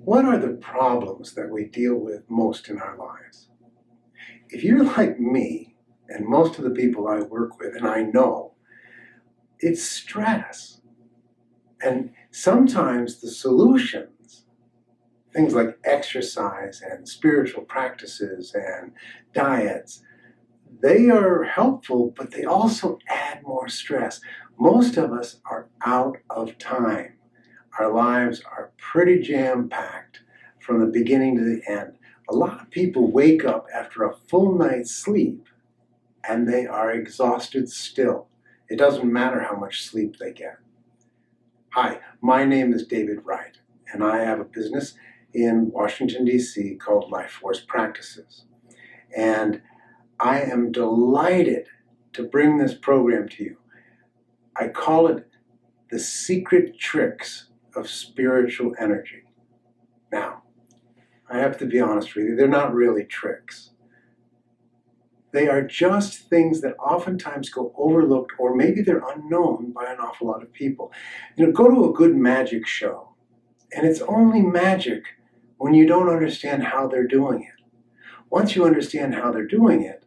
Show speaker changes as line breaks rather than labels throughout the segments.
What are the problems that we deal with most in our lives? If you're like me, and most of the people I work with, and I know, it's stress. And sometimes the solutions, things like exercise and spiritual practices and diets, they are helpful, but they also add more stress. Most of us are out of time. Our lives are pretty jam-packed from the beginning to the end. A lot of people wake up after a full night's sleep and they are exhausted still. It doesn't matter how much sleep they get. Hi, my name is David Wright, and I have a business in Washington, D.C. called Life Force Practices. And I am delighted to bring this program to you. I call it the secret tricks of spiritual energy. Now, I have to be honest with you, they're not really tricks. They are just things that oftentimes go overlooked, or maybe they're unknown by an awful lot of people. Go to a good magic show, and it's only magic when you don't understand how they're doing it. Once you understand how they're doing it,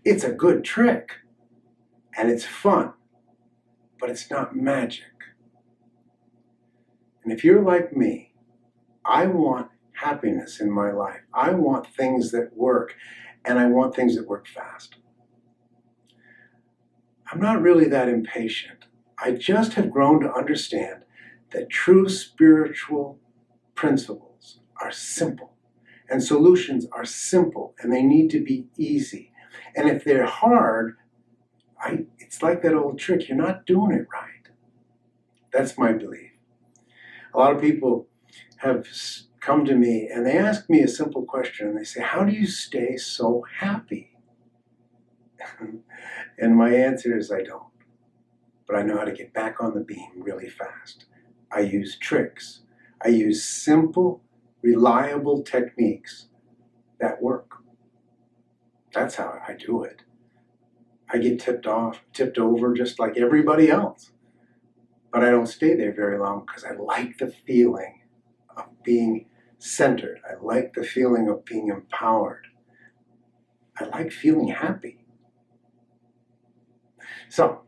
it's a good trick, and it's fun, but it's not magic. And if you're like me, I want happiness in my life. I want things that work, and I want things that work fast. I'm not really that impatient. I just have grown to understand that true spiritual principles are simple, and solutions are simple, and they need to be easy. And if they're hard, it's like that old trick, you're not doing it right. That's my belief. A lot of people have come to me and they ask me a simple question, and they say, how do you stay so happy? And my answer is, I don't. But I know how to get back on the beam really fast. I use tricks. I use simple, reliable techniques that work. That's how I do it. I get tipped over just like everybody else. But I don't stay there very long because I like the feeling of being centered. I like the feeling of being empowered. I like feeling happy. So,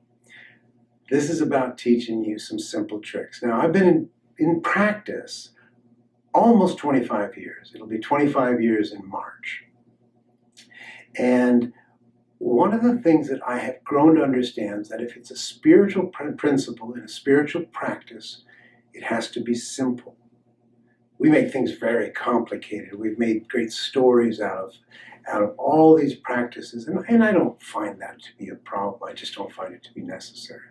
this is about teaching you some simple tricks. Now, I've been in practice almost 25 years. It'll be 25 years in March. And one of the things that I have grown to understand is that if it's a spiritual principle in a spiritual practice, it has to be simple. We make things very complicated. We've made great stories out of all these practices, and I don't find that to be a problem. I just don't find it to be necessary.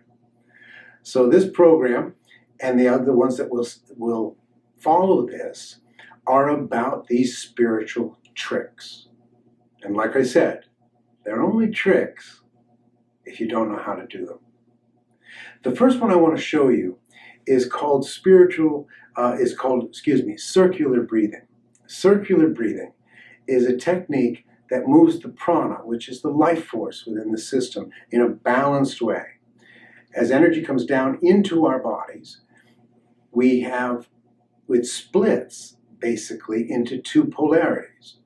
So this program and the other ones that will follow this are about these spiritual tricks. And like I said, they're only tricks if you don't know how to do them. The first one I want to show you is called circular breathing. Circular breathing is a technique that moves the prana, which is the life force within the system, in a balanced way. As energy comes down into our bodies, it splits basically into two polarities.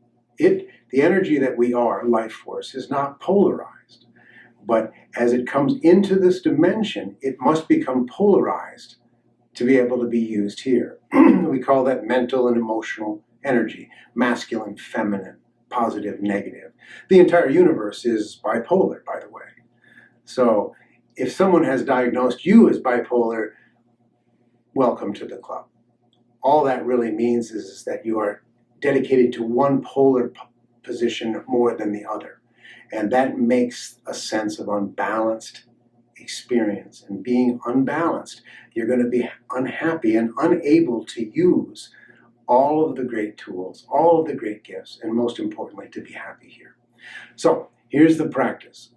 The energy that we are, life force, is not polarized. But as it comes into this dimension, it must become polarized to be able to be used here. We call that mental and emotional energy, masculine, feminine, positive, negative. The entire universe is bipolar, by the way. So if someone has diagnosed you as bipolar, welcome to the club. All that really means is that you are dedicated to one polar position more than the other. And that makes a sense of unbalanced experience. And being unbalanced, you're going to be unhappy and unable to use all of the great tools, all of the great gifts, and most importantly, to be happy here. So here's the practice.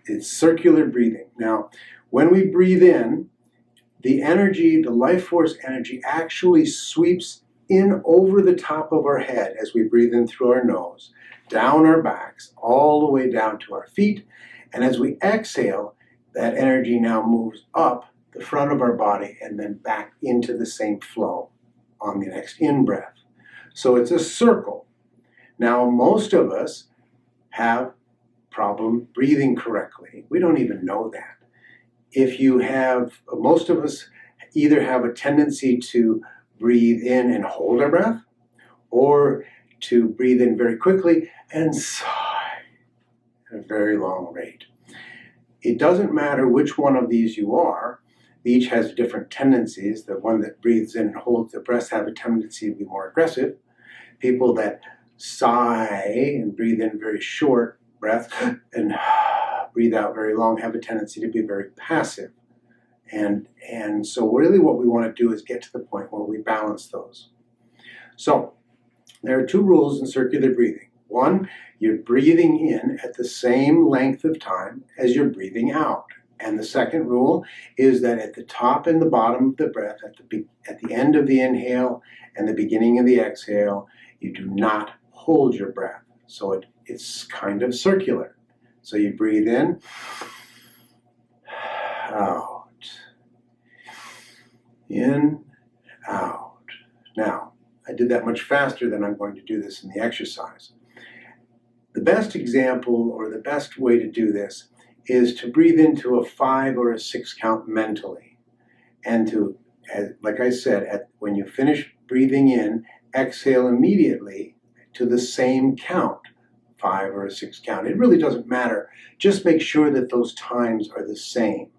It's circular breathing. Now, when we breathe in, the energy, the life force energy, actually sweeps in over the top of our head as we breathe in through our nose, down our backs, all the way down to our feet. And as we exhale, that energy now moves up the front of our body and then back into the same flow on the next in breath. So it's a circle. Now, most of us have problem breathing correctly. We don't even know that. Most of us either have a tendency to breathe in and hold our breath, or to breathe in very quickly and sigh at a very long rate. It doesn't matter which one of these you are. Each has different tendencies. The one that breathes in and holds their breath have a tendency to be more aggressive. People that sigh and breathe in very short breath and breathe out very long have a tendency to be very passive. And so really what we want to do is get to the point where we balance those. So there are two rules in circular breathing. One, you're breathing in at the same length of time as you're breathing out. And the second rule is that at the top and the bottom of the breath, at the end of the inhale and the beginning of the exhale, you do not hold your breath. So it's kind of circular. So you breathe in, out, in, out. Now, I did that much faster than I'm going to do this in the exercise. The best example, or the best way to do this, is to breathe into a 5 or a 6 count mentally. And to, like I said, when you finish breathing in, exhale immediately to the same count, 5 or a 6 count. It really doesn't matter. Just make sure that those times are the same.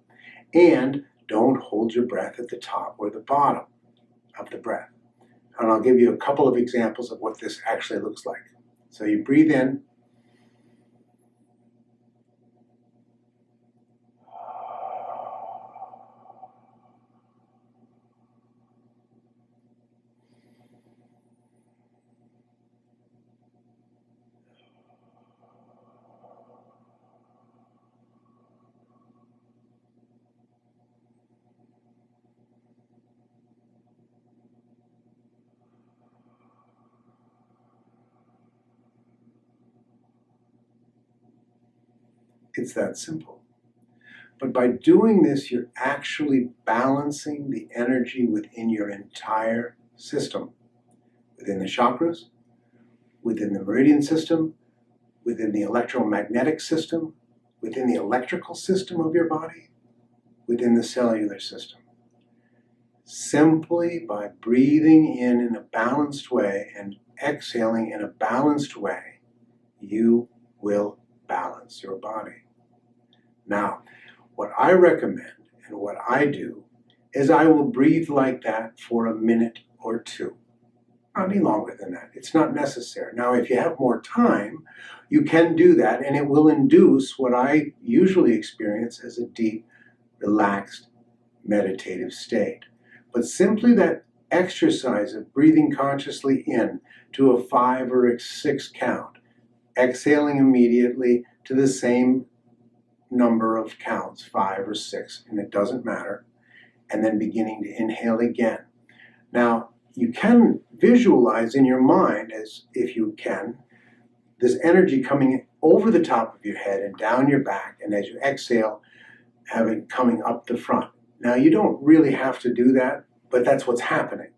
And don't hold your breath at the top or the bottom of the breath. And I'll give you a couple of examples of what this actually looks like. So you breathe in. It's that simple. But by doing this, you're actually balancing the energy within your entire system, within the chakras, within the meridian system, within the electromagnetic system, within the electrical system of your body, within the cellular system. Simply by breathing in a balanced way and exhaling in a balanced way, you will balance your body. Now, what I recommend and what I do is I will breathe like that for a minute or two. Not any longer than that. It's not necessary. Now, if you have more time, you can do that, and it will induce what I usually experience as a deep, relaxed, meditative state. But simply that exercise of breathing consciously in to a 5 or a 6 count, exhaling immediately to the same number of counts, 5 or 6, and it doesn't matter, and then beginning to inhale again. Now, you can visualize in your mind, as if you can, this energy coming over the top of your head and down your back, and as you exhale, have it coming up the front. Now, you don't really have to do that, but that's what's happening.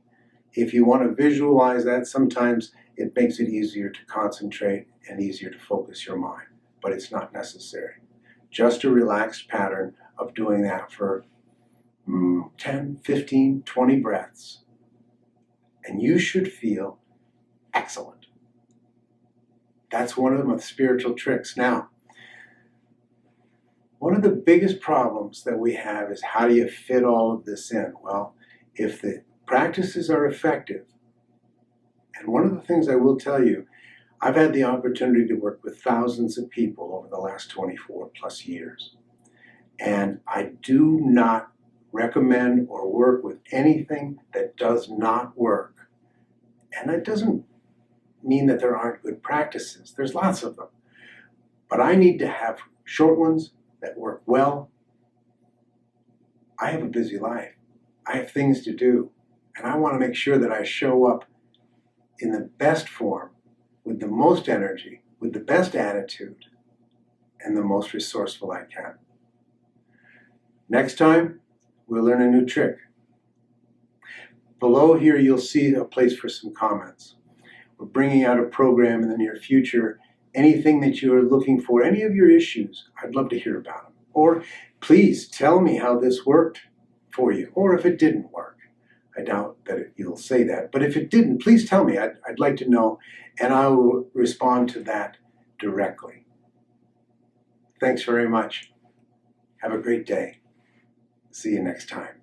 If you want to visualize that, sometimes it makes it easier to concentrate and easier to focus your mind, but it's not necessary. Just a relaxed pattern of doing that for 10, 15, 20 breaths. And you should feel excellent. That's one of my spiritual tricks. Now, one of the biggest problems that we have is, how do you fit all of this in? Well, if the practices are effective, and one of the things I will tell you, I've had the opportunity to work with thousands of people over the last 24 plus years. And I do not recommend or work with anything that does not work. And that doesn't mean that there aren't good practices. There's lots of them. But I need to have short ones that work well. I have a busy life. I have things to do. And I want to make sure that I show up in the best form, with the most energy, with the best attitude, and the most resourceful I can. Next time, we'll learn a new trick. Below here, you'll see a place for some comments. We're bringing out a program in the near future. Anything that you're looking for, any of your issues, I'd love to hear about them. Or please tell me how this worked for you, or if it didn't work. I doubt that you'll say that, but if it didn't, please tell me. I'd like to know, and I will respond to that directly. Thanks very much. Have a great day. See you next time.